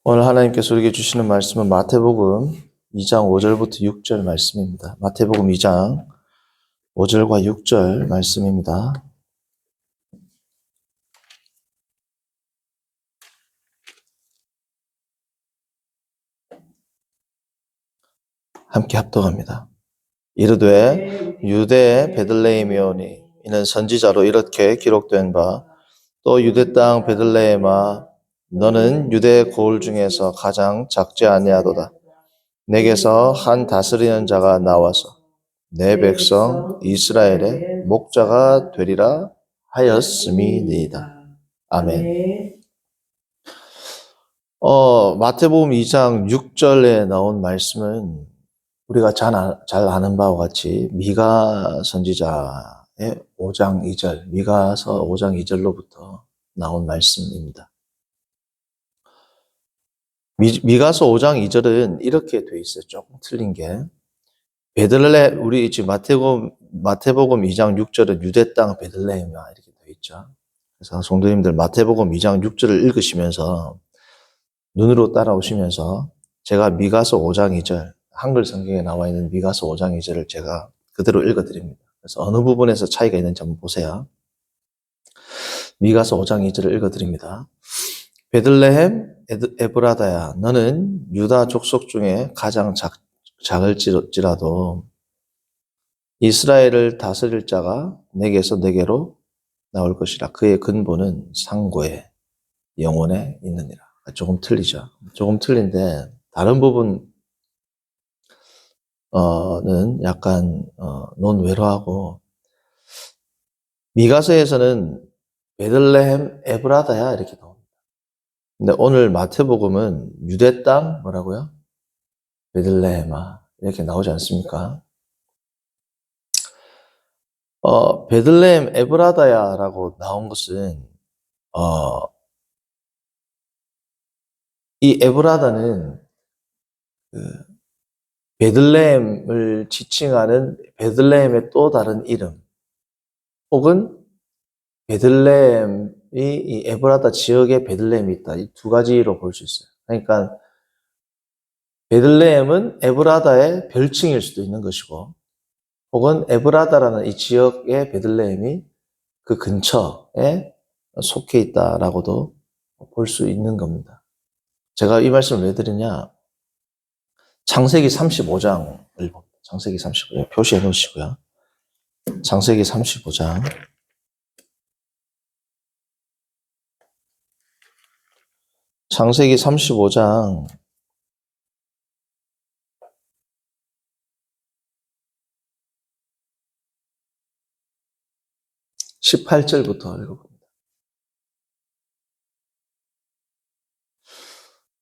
오늘 하나님께서 우리에게 주시는 말씀은 마태복음 2장 5절부터 6절 말씀입니다. 마태복음 2장 5절과 6절 말씀입니다. 함께 합독합니다. 이르되 유대 베들레헴이오니 이는 선지자로 이렇게 기록된 바 또 유대 땅 베들레헴아 너는 유대 고을 중에서 가장 작지 아니하도다. 내게서 한 다스리는 자가 나와서 내 백성 이스라엘의 목자가 되리라 하였음이니이다. 아멘. 마태복음 2장 6절에 나온 말씀은 우리가 잘 아는 바와 같이 미가 선지자의 5장 2절, 미가서 5장 2절로부터 나온 말씀입니다. 미가서 5장 2절은 이렇게 돼 있어요. 조금 틀린 게. 우리 지금 마태복음 2장 6절은 유대 땅 베들레헴이야 이렇게 되어 있죠. 그래서 성도님들 마태복음 2장 6절을 읽으시면서 눈으로 따라오시면서 제가 미가서 5장 2절 한글 성경에 나와 있는 미가서 5장 2절을 제가 그대로 읽어드립니다. 그래서 어느 부분에서 차이가 있는지 한번 보세요. 미가서 5장 2절을 읽어드립니다. 베들레헴 에브라다야 너는 유다 족속 중에 가장 작을지라도 이스라엘을 다스릴 자가 내게서 내게로 나올 것이라. 그의 근본은 상고에 영원에 있느니라. 조금 틀리죠. 조금 틀린데 다른 부분은 약간 논외로하고 미가서에서는 베들레헴 에브라다야 이렇게 나옵니다. 근데 오늘 마태복음은 유대 땅 뭐라고요? 베들레헴아 이렇게 나오지 않습니까? 베들레헴 에브라다야라고 나온 것은 이 에브라다는 베들레헴을 지칭하는 베들레헴의 또 다른 이름 혹은 베들레헴이 이 에브라다 지역에 베들레헴이 있다. 이 두 가지로 볼 수 있어요. 그러니까 베들레헴은 에브라다의 별칭일 수도 있는 것이고 혹은 에브라다라는 이 지역의 베들레헴이 그 근처에 속해 있다라고도 볼 수 있는 겁니다. 제가 이 말씀을 왜 드리냐? 창세기 35장을 봅니다. 창세기 35장 표시해 놓으시고요. 창세기 35장 창세기 35장 18절부터 읽어봅니다.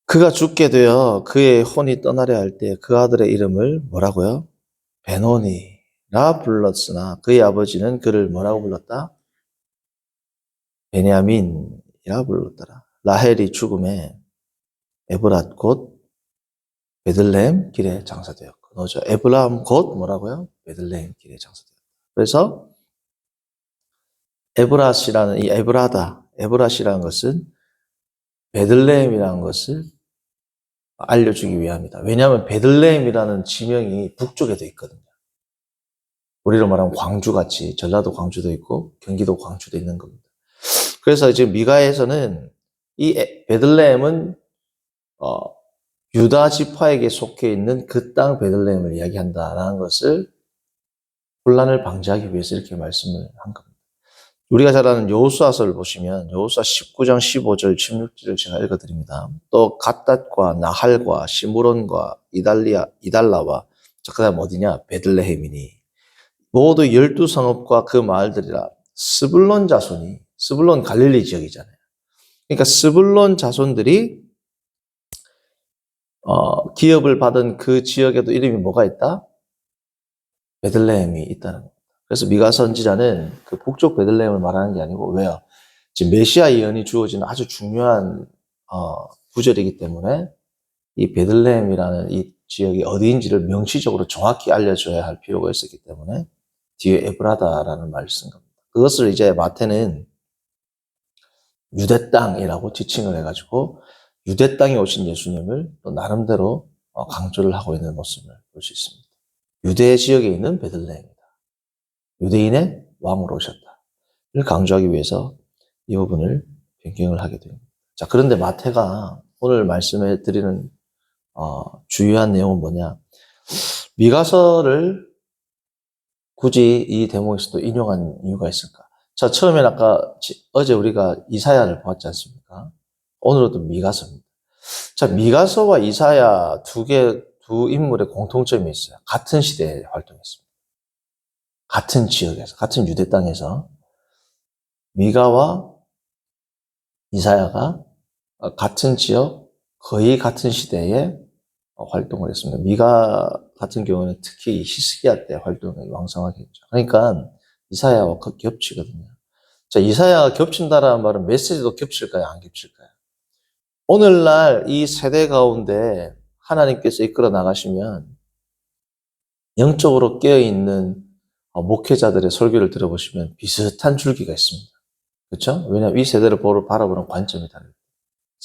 그가 죽게 되어 그의 혼이 떠나려 할 때 그 아들의 이름을 뭐라고요? 베노니라 불렀으나 그의 아버지는 그를 뭐라고 불렀다? 베냐민이라 불렀더라. 라헬이 죽음에 에브랏 곧 베들레헴 길에 장사되었고 너죠. 에브람 곧 뭐라고요? 베들레헴 길에 장사되었다. 그래서 에브랏이라는 이 에브랏이라는 것은 베들레헴이라는 것을 알려주기 위함이다. 왜냐하면 베들레헴이라는 지명이 북쪽에 돼 있거든요. 우리로 말하면 광주같이 전라도 광주도 있고 경기도 광주도 있는 겁니다. 그래서 지금 미가에서는 이 베들레헴은 유다 지파에게 속해 있는 그 땅 베들레헴을 이야기한다라는 것을 혼란을 방지하기 위해서 이렇게 말씀을 한 겁니다. 우리가 잘 아는 여호수아서를 보시면 여호수아 19장 15절 16절을 제가 읽어드립니다. 또 갓닷과 나할과 시므론과 이달라와 그다음 어디냐? 베들레헴이니 모두 12성읍과 그 마을들이라. 스불론 자손이 스불론 갈릴리 지역이잖아요. 그러니까 스불론 자손들이 기업을 받은 그 지역에도 이름이 뭐가 있다? 베들레헴이 있다는 겁니다. 그래서 미가 선지자는 그 북쪽 베들레헴을 말하는 게 아니고 왜요? 지금 메시아 예언이 주어지는 아주 중요한 구절이기 때문에 이 베들레헴이라는 이 지역이 어디인지를 명시적으로 정확히 알려줘야 할 필요가 있었기 때문에 뒤에 에브라다라는 말을 쓴 겁니다. 그것을 이제 마태는 유대 땅이라고 지칭을 해가지고 유대 땅에 오신 예수님을 또 나름대로 강조를 하고 있는 모습을 볼 수 있습니다. 유대 지역에 있는 베들레헴이다. 유대인의 왕으로 오셨다. 를 강조하기 위해서 이 부분을 변경을 하게 됩니다. 자, 그런데 마태가 오늘 말씀해 드리는 주요한 내용은 뭐냐? 미가서를 굳이 이 대목에서도 인용한 이유가 있을까? 자, 처음엔 어제 우리가 이사야를 보았지 않습니까? 오늘은 미가서입니다. 자, 미가서와 이사야 두 인물의 공통점이 있어요. 같은 시대에 활동했습니다. 같은 지역에서, 같은 유대 땅에서 미가와 이사야가 같은 지역, 거의 같은 시대에 활동을 했습니다. 미가 같은 경우는 특히 히스기야 때 활동이 왕성하게 했죠. 그러니까 이사야와 겹치거든요. 자, 이사야가 겹친다라는 말은 메시지도 겹칠까요? 안 겹칠까요? 오늘날 이 세대 가운데 하나님께서 이끌어 나가시면 영적으로 깨어있는 목회자들의 설교를 들어보시면 비슷한 줄기가 있습니다. 그렇죠? 왜냐하면 이 세대를 바라보는 관점이 달라요.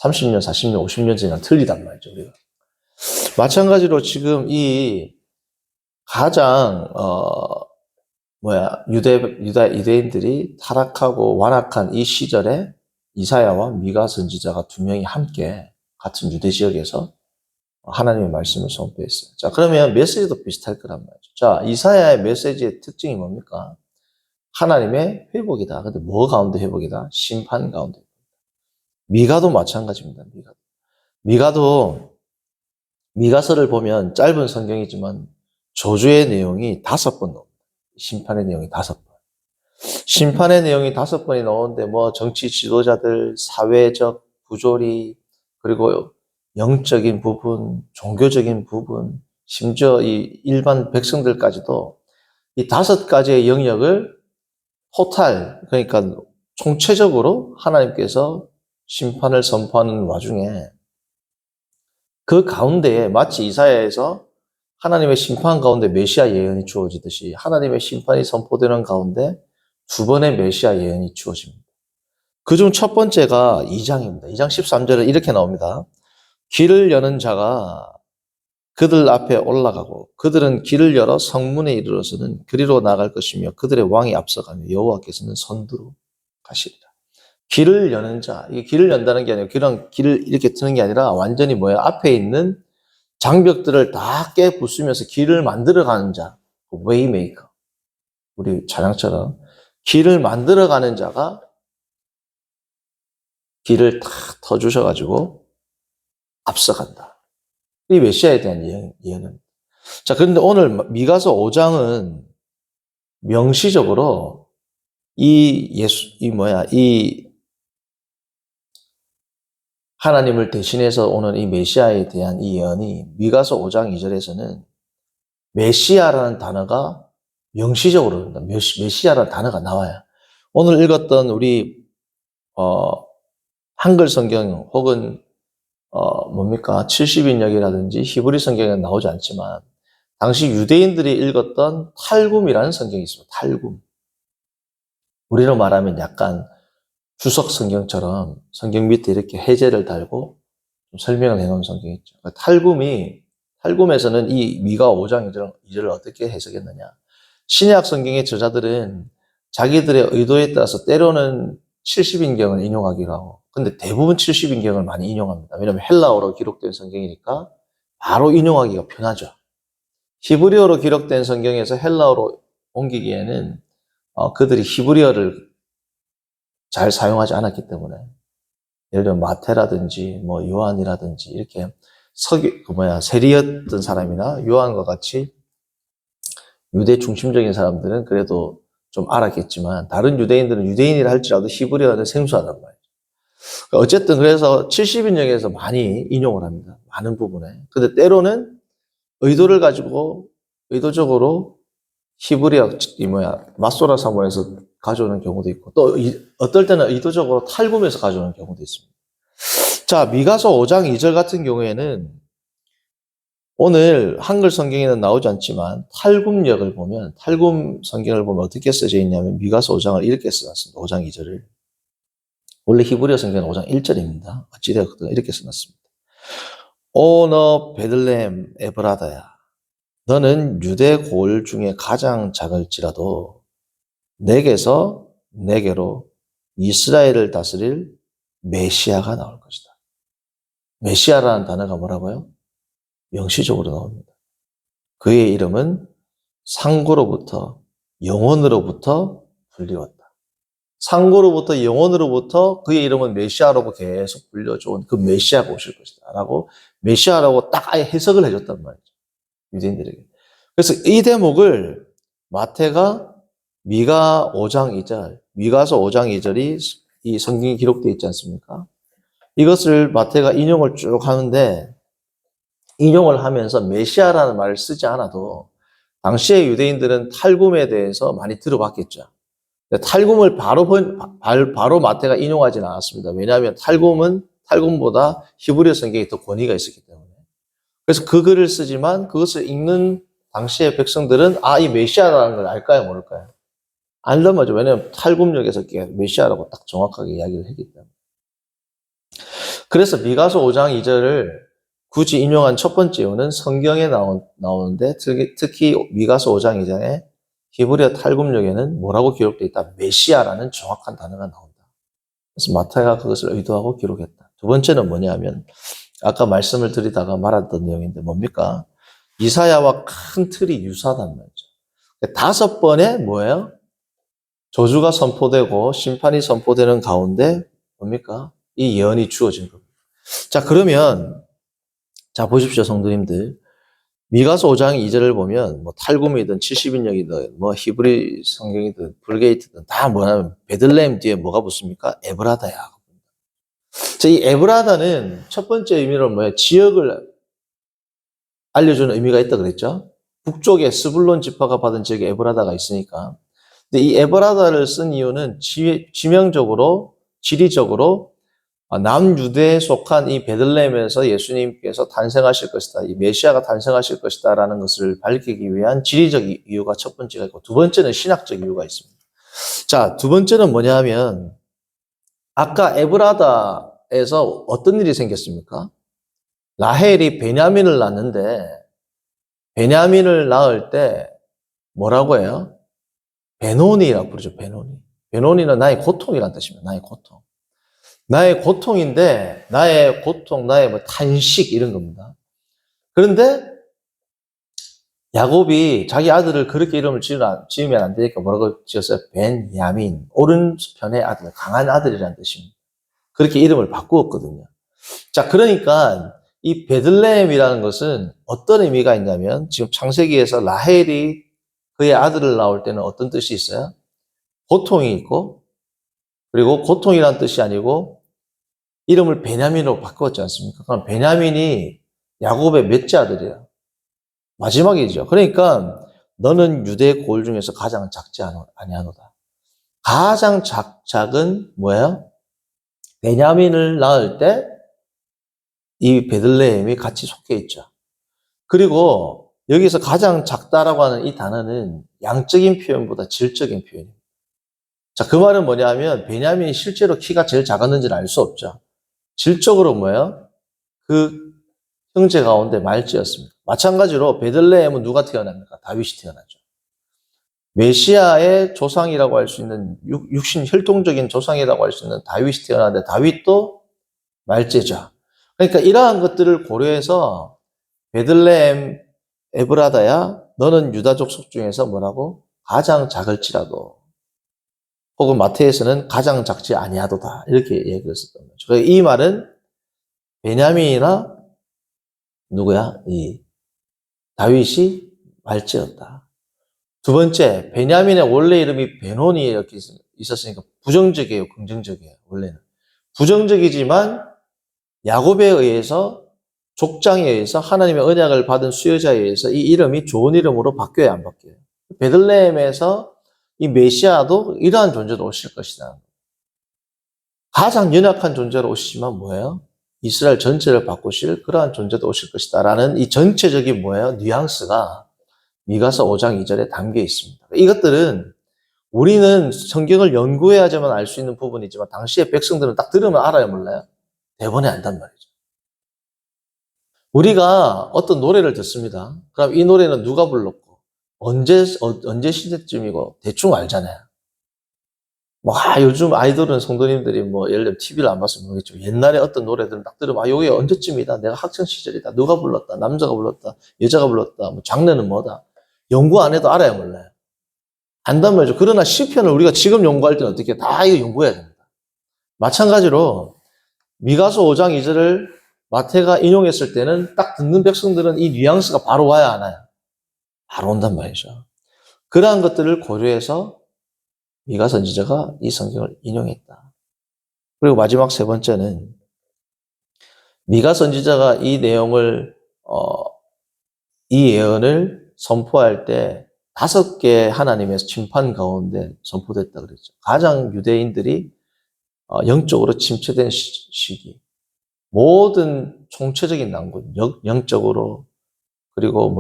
30년, 40년, 50년 전이랑 틀리단 말이죠, 우리가. 마찬가지로 지금 이 가장 유대인들이 타락하고 완악한 이 시절에 이사야와 미가 선지자가 두 명이 함께 같은 유대 지역에서 하나님의 말씀을 선포했어요. 자, 그러면 메시지도 비슷할 거란 말이죠. 자, 이사야의 메시지의 특징이 뭡니까? 하나님의 회복이다. 근데 뭐 가운데 회복이다? 심판 가운데. 미가도 마찬가지입니다. 미가서를 보면 짧은 성경이지만 저주의 내용이 5번 나옵니다. 심판의 내용이 5번. 심판의 내용이 5번이 나오는데 정치 지도자들, 사회적 부조리, 그리고 영적인 부분, 종교적인 부분, 심지어 이 일반 백성들까지도 이 5가지의 영역을 그러니까 총체적으로 하나님께서 심판을 선포하는 와중에 그 가운데에 마치 이사야에서 하나님의 심판 가운데 메시아 예언이 주어지듯이 하나님의 심판이 선포되는 가운데 2번의 메시아 예언이 주어집니다. 그중 첫 번째가 2장입니다. 2장 13절에 이렇게 나옵니다. 길을 여는 자가 그들 앞에 올라가고 그들은 길을 열어 성문에 이르러서는 그리로 나갈 것이며 그들의 왕이 앞서가며 여호와께서는 선두로 가시리라. 길을 여는 자, 이게 길을 연다는 게 아니라 그냥 길을 이렇게 트는 게 아니라 완전히 앞에 있는 장벽들을 다 깨부수면서 길을 만들어가는 자, 웨이메이커. 우리 찬양처럼 길을 만들어가는 자가 길을 다 터주셔가지고 앞서간다. 이 메시아에 대한 예언은. 자, 그런데 오늘 미가서 5장은 명시적으로 이 하나님을 대신해서 오는 이 메시아에 대한 이 예언이 미가서 5장 2절에서는 메시아라는 단어가 명시적으로 메시아라는 단어가 나와요. 오늘 읽었던 우리 한글 성경 혹은 70인역이라든지 히브리 성경에 나오지 않지만 당시 유대인들이 읽었던 탈굼이라는 성경이 있습니다. 탈굼. 우리로 말하면 약간 주석 성경처럼 성경 밑에 이렇게 해제를 달고 좀 설명을 해놓은 성경이 있죠. 탈굼에서는 이 미가 5장 2절을 어떻게 해석했느냐. 신약 성경의 저자들은 자기들의 의도에 따라서 때로는 70인경을 인용하기로 하고, 근데 대부분 70인경을 많이 인용합니다. 왜냐하면 헬라어로 기록된 성경이니까 바로 인용하기가 편하죠. 히브리어로 기록된 성경에서 헬라어로 옮기기에는 그들이 히브리어를 잘 사용하지 않았기 때문에, 예를 들면 마태라든지 요한이라든지 이렇게 세리였던 사람이나 요한과 같이 유대 중심적인 사람들은 그래도 좀 알았겠지만 다른 유대인들은 유대인이라 할지라도 히브리어는 생소하단 말이죠. 어쨌든 그래서 70인역에서 많이 인용을 합니다. 많은 부분에. 근데 때로는 의도를 가지고 의도적으로 히브리어 마소라 사본에서 가져오는 경우도 있고 또 어떨 때는 의도적으로 탈굼에서 가져오는 경우도 있습니다. 자, 미가서 5장 2절 같은 경우에는 오늘 한글 성경에는 나오지 않지만 탈굼역을 보면 탈굼 성경을 보면 어떻게 써져 있냐면 미가서 5장을 이렇게 써놨습니다. 5장 2절을 원래 히브리어 성경은 5장 1절입니다. 어찌되었든 이렇게 써놨습니다. 오, 너 베들레헴 에브라다야. 너는 유대 고을 중에 가장 작을지라도 내게서 내게로 이스라엘을 다스릴 메시아가 나올 것이다. 메시아라는 단어가 뭐라고요? 명시적으로 나옵니다. 그의 이름은 상고로부터 영혼으로부터 불리웠다. 상고로부터 영혼으로부터 그의 이름은 메시아라고 계속 불려줘온 그 메시아가 오실 것이다. 라고 메시아라고 딱 아예 해석을 해줬단 말이죠. 유대인들에게. 그래서 이 대목을 마태가 미가 5장 2절, 미가서 5장 2절이 이 성경에 기록되어 있지 않습니까? 이것을 마태가 인용을 쭉 하는데 인용을 하면서 메시아라는 말을 쓰지 않아도 당시의 유대인들은 탈굼에 대해서 많이 들어봤겠죠. 탈굼을 바로 마태가 인용하지는 않았습니다. 왜냐하면 탈굼보다 히브리어 성경에 더 권위가 있었기 때문에. 그래서 그 글을 쓰지만 그것을 읽는 당시의 백성들은 이 메시아라는 걸 알까요, 모를까요? 알단 말이죠. 왜냐하면 탈굼역에서 메시아라고 딱 정확하게 이야기를 했기 때문에. 그래서 미가서 5장 2절을 굳이 인용한 첫 번째 이유는 성경에 나오는데 특히 미가서 5장 2장에 히브리어 탈굼역에는 뭐라고 기록되어 있다? 메시아라는 정확한 단어가 나온다. 그래서 마태가 그것을 의도하고 기록했다. 두 번째는 뭐냐면 아까 말씀을 드리다가 말았던 내용인데 뭡니까? 이사야와 큰 틀이 유사하단 말이죠. 5번에 뭐예요? 저주가 선포되고 심판이 선포되는 가운데 뭡니까? 이 예언이 주어진 겁니다. 자, 그러면 자 보십시오, 성도님들. 미가서 5장 2절을 보면 뭐 탈굼이든 70인역이든 뭐 히브리 성경이든 불게이트든 다 뭐냐면 베들레헴 뒤에 뭐가 붙습니까? 에브라다야. 자, 이 에브라다는 첫 번째 의미로 뭐예요? 지역을 알려주는 의미가 있다 그랬죠? 북쪽에 스불론 지파가 받은 지역에 에브라다가 있으니까. 근데 이 에브라다를 쓴 이유는 지명적으로, 지리적으로 남유대에 속한 이 베들레헴에서 예수님께서 탄생하실 것이다. 이 메시아가 탄생하실 것이다. 라는 것을 밝히기 위한 지리적 이유가 첫 번째가 있고, 두 번째는 신학적 이유가 있습니다. 자, 두 번째는 뭐냐 하면, 아까 에브라다에서 어떤 일이 생겼습니까? 라헬이 베냐민을 낳는데, 베냐민을 낳을 때 뭐라고 해요? 베노니라고 부르죠, 베노니. 베노니는 나의 고통이라는 뜻입니다. 나의 고통. 나의 고통인데, 나의 고통, 나의 뭐 탄식 이런 겁니다. 그런데 야곱이 자기 아들을 그렇게 이름을 지으면 안 되니까 뭐라고 지었어요? 벤야민, 오른편의 아들, 강한 아들이라는 뜻입니다. 그렇게 이름을 바꾸었거든요. 자, 그러니까 이 베들레헴이라는 것은 어떤 의미가 있냐면 지금 창세기에서 라헬이 그의 아들을 낳을 때는 어떤 뜻이 있어요? 고통이 있고, 그리고 고통이라는 뜻이 아니고 이름을 베냐민으로 바꾸었지 않습니까? 그럼 베냐민이 야곱의 몇째 아들이에요? 마지막이죠. 그러니까 너는 유대 고을 중에서 가장 작지 아니하노다. 가장 작은 뭐예요? 베냐민을 낳을 때 이 베들레헴이 같이 속해 있죠. 그리고 여기서 가장 작다라고 하는 이 단어는 양적인 표현보다 질적인 표현입니다. 자, 그 말은 뭐냐면 베냐민이 실제로 키가 제일 작았는지는 알 수 없죠. 질적으로 뭐예요? 그 형제 가운데 말지였습니다. 마찬가지로 베들레헴은 누가 태어납니까? 다윗이 태어나죠. 메시아의 조상이라고 할 수 있는 육신 혈통적인 조상이라고 할 수 있는 다윗이 태어나는데 다윗도 말제죠. 그러니까 이러한 것들을 고려해서 베들레헴 에브라다야 너는 유다족 속 중에서 뭐라고? 가장 작을지라도 혹은 마태에서는 가장 작지 아니하도다 이렇게 얘기를 했었던 거죠. 그러니까 이 말은 베냐민이나 누구야? 이 다윗이 말제였다. 두 번째, 베냐민의 원래 이름이 베노니 이렇게 있었으니까 부정적이에요, 긍정적이에요. 원래는 부정적이지만 야곱에 의해서 족장에 의해서 하나님의 언약을 받은 수요자에 의해서 이 이름이 좋은 이름으로 바뀌어야 안 바뀌어요. 베들레헴에서 이 메시아도 이러한 존재로 오실 것이다. 가장 연약한 존재로 오시지만 뭐예요? 이스라엘 전체를 바꾸실 그러한 존재도 오실 것이다. 라는 이 전체적인 뭐예요? 뉘앙스가 미가서 5장 2절에 담겨 있습니다. 이것들은 우리는 성경을 연구해야지만 알 수 있는 부분이지만 당시의 백성들은 딱 들으면 알아요, 몰라요? 대번에 안단 말이죠. 우리가 어떤 노래를 듣습니다. 그럼 이 노래는 누가 불렀고 언제 시대쯤이고 대충 알잖아요. 요즘 아이돌은 성도님들이 예를 들면 TV를 안 봤으면 모르겠지만 옛날에 어떤 노래들은 딱 들으면 요게 언제쯤이다. 내가 학창 시절이다. 누가 불렀다. 남자가 불렀다. 여자가 불렀다. 장르는 뭐다. 연구 안 해도 알아요, 몰라요? 안단 말이죠. 그러나 시편을 우리가 지금 연구할 때는 어떻게 다 이거 연구해야 됩니다. 마찬가지로 미가서 5장 2절을 마태가 인용했을 때는 딱 듣는 백성들은 이 뉘앙스가 바로 와야 하나요? 바로 온단 말이죠. 그러한 것들을 고려해서 미가 선지자가 이 성경을 인용했다. 그리고 마지막 세 번째는 미가 선지자가 이 내용을 이 예언을 선포할 때 5개 하나님의 심판 가운데 선포됐다 그랬죠. 가장 유대인들이 영적으로 침체된 시기, 모든 총체적인 난군, 영적으로 그리고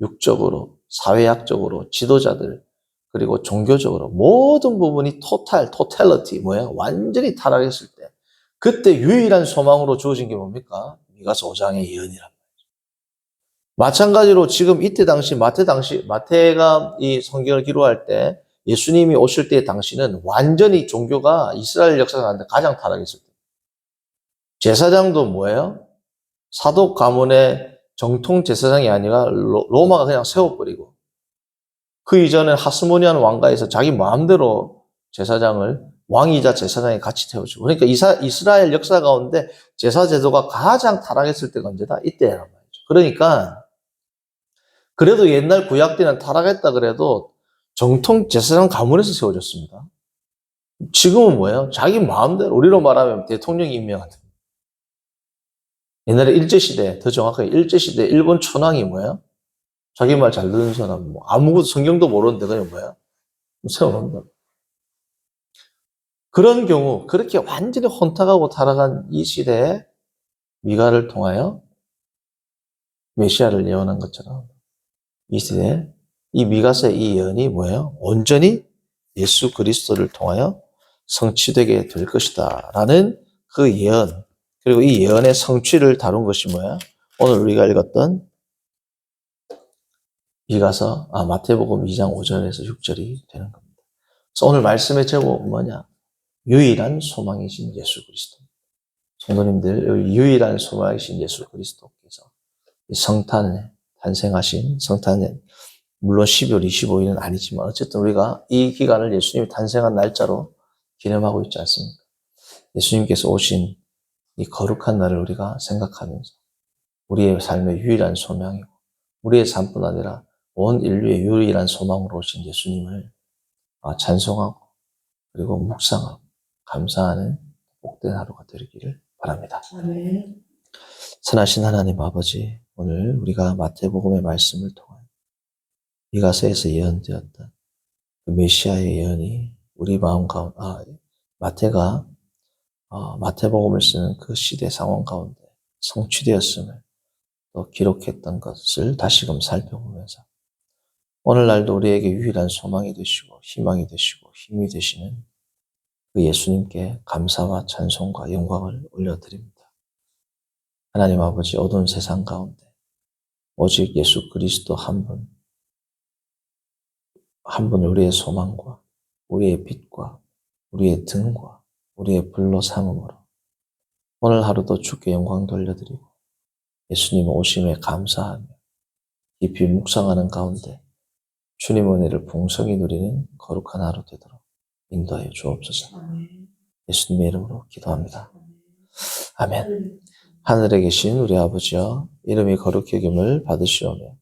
육적으로, 사회학적으로, 지도자들, 그리고 종교적으로 모든 부분이 토탈리티, 완전히 타락했을 때 그때 유일한 소망으로 주어진 게 뭡니까? 미가서 5장의 예언이란 말이죠. 마찬가지로 지금 이때 당시 마태가 이 성경을 기록할 때 예수님이 오실 때 당시는 완전히 종교가 이스라엘 역사 가운데 가장 타락했을 때. 제사장도 사독 가문의 정통 제사장이 아니라 로마가 그냥 세워버리고 그 이전엔 하스모니안 왕가에서 자기 마음대로 제사장을 왕이자 제사장이 같이 태워주고 그러니까 이스라엘 역사 가운데 제사 제도가 가장 타락했을 때가 언제다? 이때란 말이죠. 그러니까 그래도 옛날 구약 때는 타락했다 그래도 정통 제사장 가문에서 세워졌습니다. 지금은 자기 마음대로 우리로 말하면 대통령이 임명한다. 옛날에 일제시대, 더 정확하게 일제시대 일본 천황이 자기 말 잘 듣는 사람, 아무것도 성경도 모르는데 그냥 세워놓는다. 그런 경우, 그렇게 완전히 혼탁하고 타락한 이 시대에 미가를 통하여 메시아를 예언한 것처럼 이 시대에 이 미가서의 이 예언이 온전히 예수 그리스도를 통하여 성취되게 될 것이다. 라는 그 예언, 그리고 이 예언의 성취를 다룬 것이 오늘 우리가 읽었던 미가서, 마태복음 2장 5절에서 6절이 되는 겁니다. 그래서 오늘 말씀의 제목은 뭐냐? 유일한 소망이신 예수 그리스도. 성도님들, 유일한 소망이신 예수 그리스도께서 이 성탄에 탄생하신 성탄에 물론 12월 25일은 아니지만 어쨌든 우리가 이 기간을 예수님이 탄생한 날짜로 기념하고 있지 않습니까? 예수님께서 오신 이 거룩한 날을 우리가 생각하면서 우리의 삶의 유일한 소망이고 우리의 삶뿐 아니라 온 인류의 유일한 소망으로 오신 예수님을 찬송하고 그리고 묵상하고 감사하는 복된 하루가 되기를 바랍니다. 아멘. 선하신 하나님 아버지, 오늘 우리가 마태복음의 말씀을 통해 미가서에서 예언되었던 그 메시아의 예언이 우리 마음 가운데 마태가 마태복음을 쓰는 그 시대 상황 가운데 성취되었음을 또 기록했던 것을 다시금 살펴보면서 오늘날도 우리에게 유일한 소망이 되시고 희망이 되시고 힘이 되시는 그 예수님께 감사와 찬송과 영광을 올려드립니다. 하나님 아버지, 어두운 세상 가운데 오직 예수 그리스도 한 분 우리의 소망과 우리의 빛과 우리의 등과 우리의 불로 삼음으로 오늘 하루도 주께 영광 돌려드리고 예수님 오심에 감사하며 깊이 묵상하는 가운데 주님 은혜를 풍성히 누리는 거룩한 하루 되도록 인도하여 주옵소서. 예수님의 이름으로 기도합니다. 아멘. 하늘에 계신 우리 아버지여, 이름이 거룩히 여김을 받으시오며